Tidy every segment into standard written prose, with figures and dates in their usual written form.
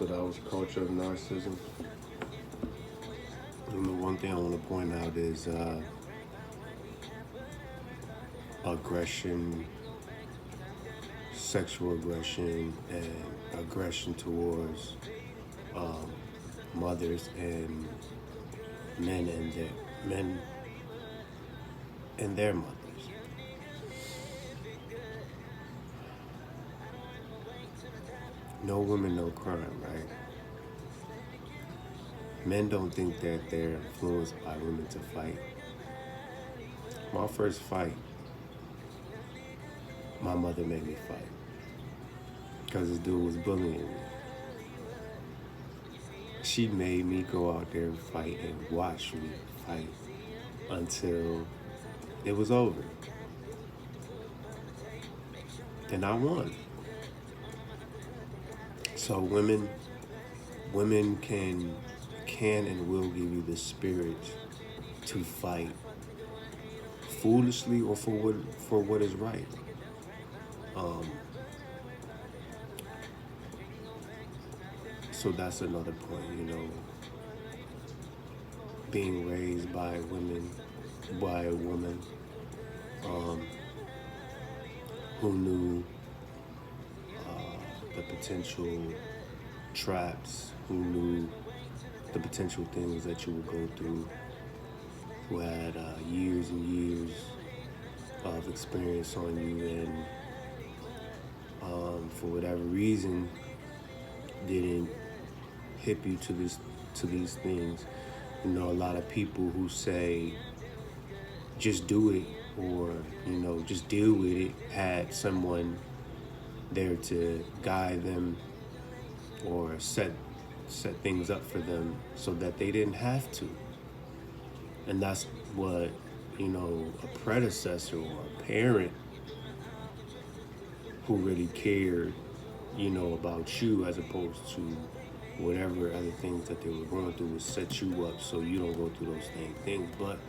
So that was culture of narcissism. And the one thing I want to point out is aggression, sexual aggression, and aggression towards mothers and men and their mothers. No woman, no crime, right? Men don't think that they're influenced by women to fight. My first fight, my mother made me fight because this dude was bullying me. She made me go out there and fight and watch me fight until it was over. Then I won. So women can and will give you the spirit to fight foolishly or for what is right. So that's another point, being raised by a woman who knew the potential traps, who knew the potential things that you would go through, who had years and years of experience on you, and for whatever reason didn't hip you to these things. A lot of people who say just do it, or just deal with it, had someone there to guide them or set things up for them so that they didn't have to. And that's what a predecessor or a parent who really cared about you, as opposed to whatever other things that they were going through, would set you up so you don't go through those same things. But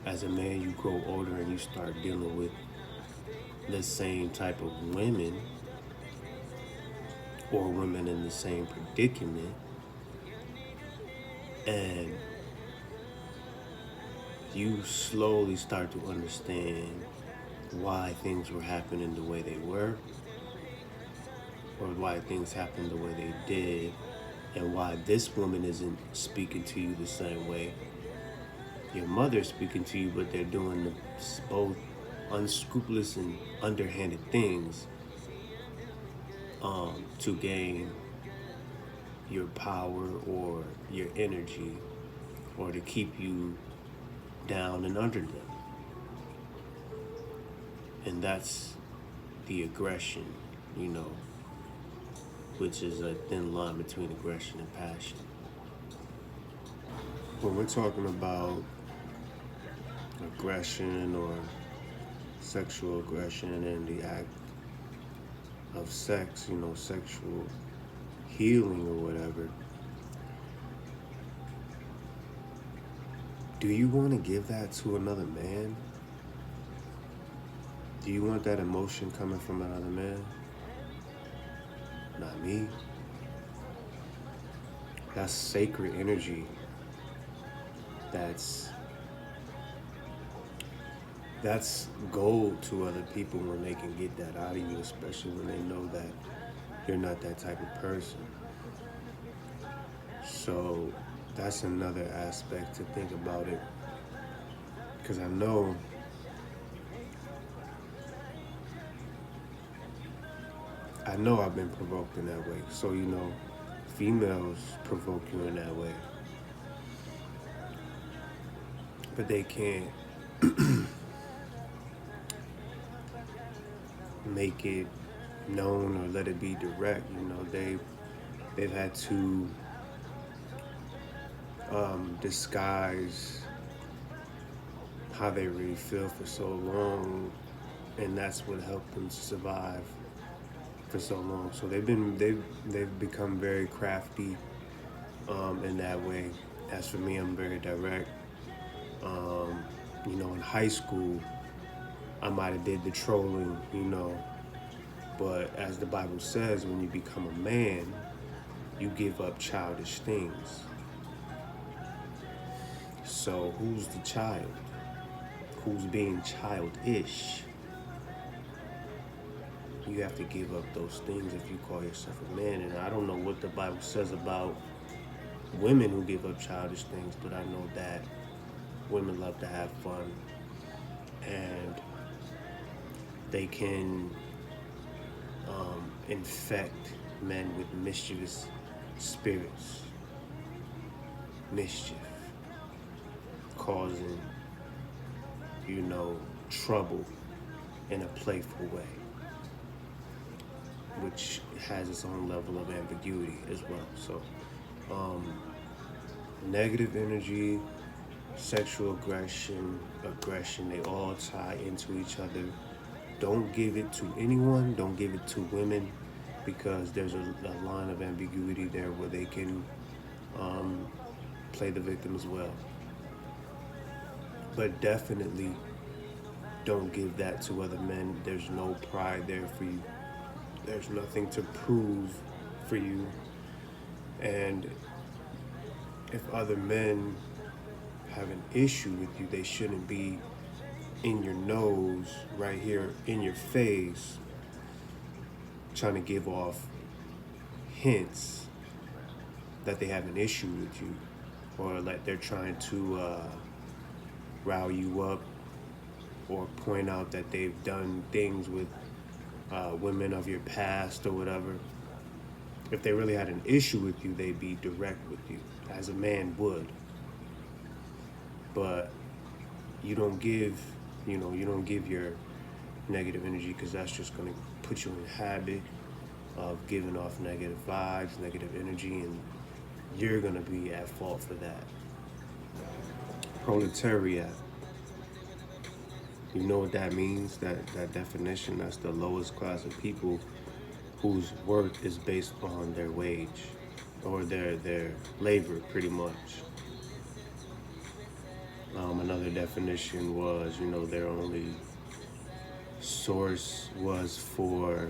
as a man, you grow older and you start dealing with the same type of women, or women in the same predicament, and you slowly start to understand why things were happening the way they were, or why things happened the way they did, and why this woman isn't speaking to you the same way. Your mother's speaking to you, but they're doing both unscrupulous and underhanded things to gain your power or your energy, or to keep you down and under them. And that's the aggression, which is a thin line between aggression and passion. When we're talking about aggression or sexual aggression and the act of sex, sexual healing or whatever, do you want to give that to another man? Do you want that emotion coming from another man? Not me. That's sacred energy. That's gold to other people when they can get that out of you, especially when they know that you're not that type of person. So that's another aspect to think about it, because I know I've been provoked in that way. So females provoke you in that way, but they can't make it known or let it be direct. They've had to disguise how they really feel for so long, and that's what helped them survive for so long. So they've become very crafty in that way. As for me, I'm very direct. In high school, I might have did the trolling, but as the Bible says, when you become a man, you give up childish things. So who's the child? Who's being childish? You have to give up those things if you call yourself a man. And I don't know what the Bible says about women who give up childish things, but I know that women love to have fun, and they can infect men with mischievous spirits, mischief, causing, trouble in a playful way, which has its own level of ambiguity as well. So, negative energy, sexual aggression, they all tie into each other. Don't give it to anyone, don't give it to women, because there's a line of ambiguity there where they can play the victim as well. But definitely don't give that to other men. There's no pride there for you. There's nothing to prove for you. And if other men have an issue with you, they shouldn't be in your nose, right here in your face, trying to give off hints that they have an issue with you, or like they're trying to rile you up, or point out that they've done things with women of your past or whatever. If they really had an issue with you, they'd be direct with you, as a man would. But you don't give your negative energy, because that's just going to put you in a habit of giving off negative vibes, negative energy, and you're going to be at fault for that. Proletariat. You know what that means? That definition, that's the lowest class of people whose worth is based on their wage, or their labor, pretty much. Another definition was, their only source was for,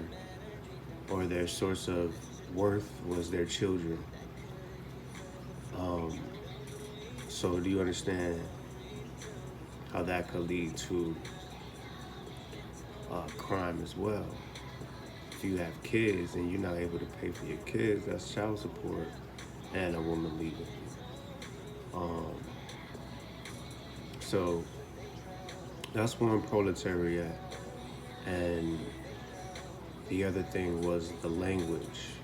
or their source of worth was their children. So do you understand how that could lead to crime as well? If you have kids and you're not able to pay for your kids, that's child support and a woman leaving you. So that's one, proletariat. And the other thing was the language.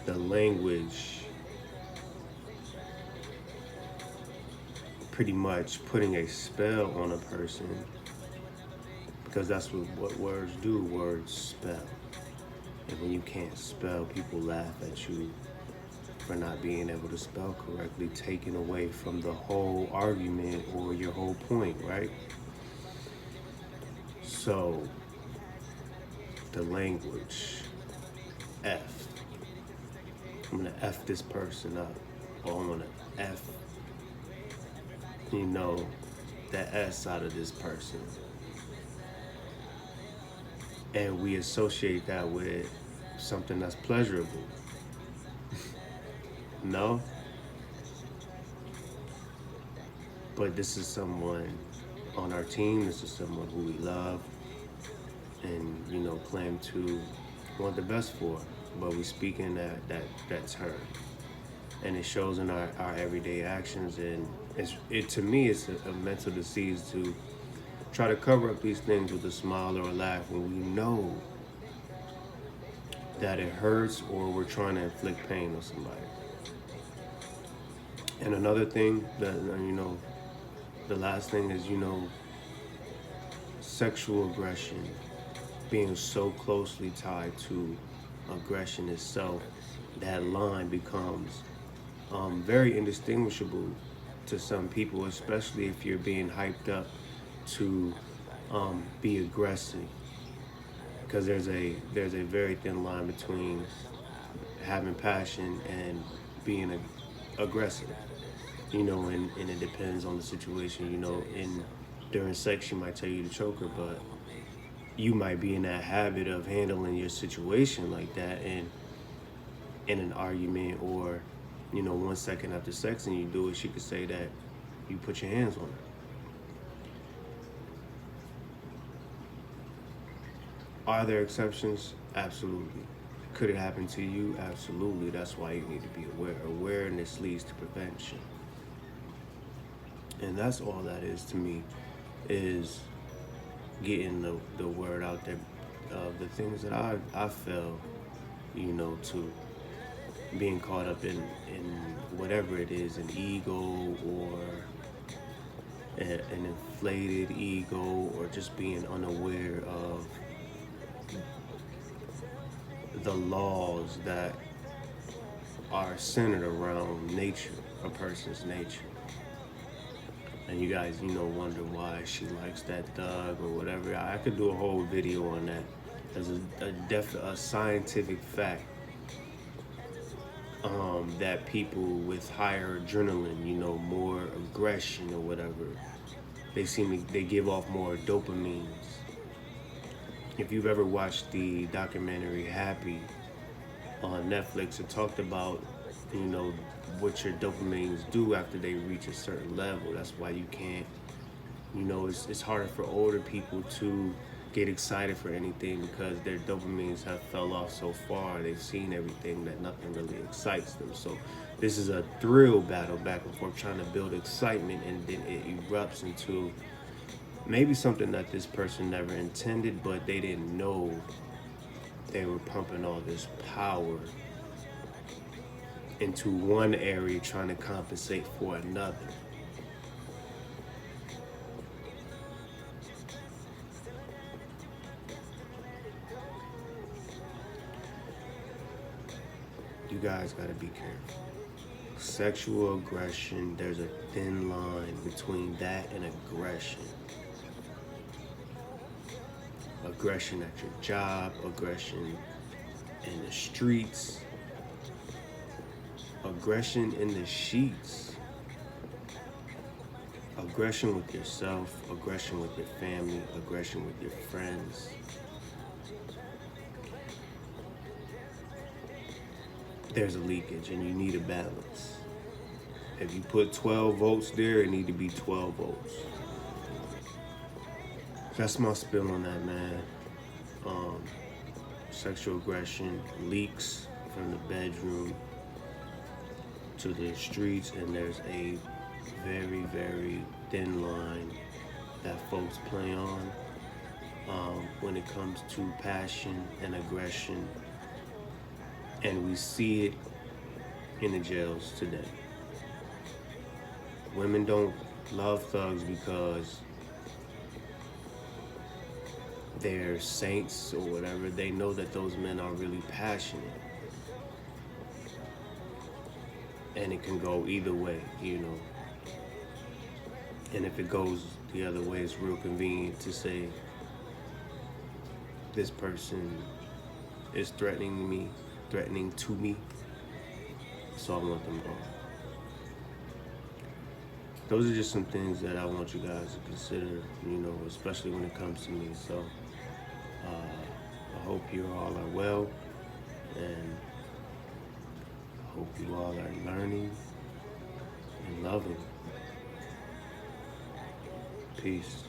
The language pretty much putting a spell on a person, because that's what words do. Words spell. And when you can't spell, people laugh at you for not being able to spell correctly, taking away from the whole argument or your whole point, right? So, the language, F. I'm gonna F this person up, or I'm gonna F, the S out of this person. And we associate that with something that's pleasurable. No? But this is someone on our team, this is someone who we love and, claim to want the best for. But we speak in that term. And it shows in our everyday actions, and to me it's a mental disease to try to cover up these things with a smile or a laugh when we know that it hurts, or we're trying to inflict pain on somebody. And another thing that, the last thing is, sexual aggression being so closely tied to aggression itself, that line becomes very indistinguishable to some people, especially if you're being hyped up to be aggressive, because there's a very thin line between having passion and being aggressive, and it depends on the situation. During sex you might tell you to choke her, but you might be in that habit of handling your situation like that, and in an argument, or 1 second after sex and you do it, she could say that you put your hands on her. Are there exceptions? Absolutely. Could it happen to you? Absolutely. That's why you need to be aware. Awareness leads to prevention. And that's all that is to me, is getting the word out there of the things that I felt, to being caught up in whatever it is, an ego, or an inflated ego, or just being unaware of the laws that are centered around nature, a person's nature. And you guys, wonder why she likes that thug or whatever. I could do a whole video on that. There's a scientific fact that people with higher adrenaline, more aggression or whatever, they give off more dopamines. If you've ever watched the documentary Happy on Netflix, it talked about, what your dopamines do after they reach a certain level. That's why you can't, it's harder for older people to get excited for anything, because their dopamines have fell off so far. They've seen everything that nothing really excites them. So this is a thrill battle back and forth, trying to build excitement, and then it erupts into maybe something that this person never intended, but they didn't know they were pumping all this power into one area, trying to compensate for another. You guys gotta be careful. Sexual aggression, there's a thin line between that and aggression. Aggression at your job, aggression in the streets, aggression in the sheets, aggression with yourself, aggression with your family, aggression with your friends. There's a leakage, and you need a balance. If you put 12 volts there, it need to be 12 volts. That's my spill on that, man. Sexual aggression leaks from the bedroom to the streets, and there's a very, very thin line that folks play on when it comes to passion and aggression, and we see it in the jails today. Women don't love thugs because they're saints or whatever. They know that those men are really passionate, and it can go either way, And if it goes the other way, it's real convenient to say, this person is threatening to me, so I want them gone. Those are just some things that I want you guys to consider, especially when it comes to me. So I hope you all are well, and I hope you all are learning and loving. Peace.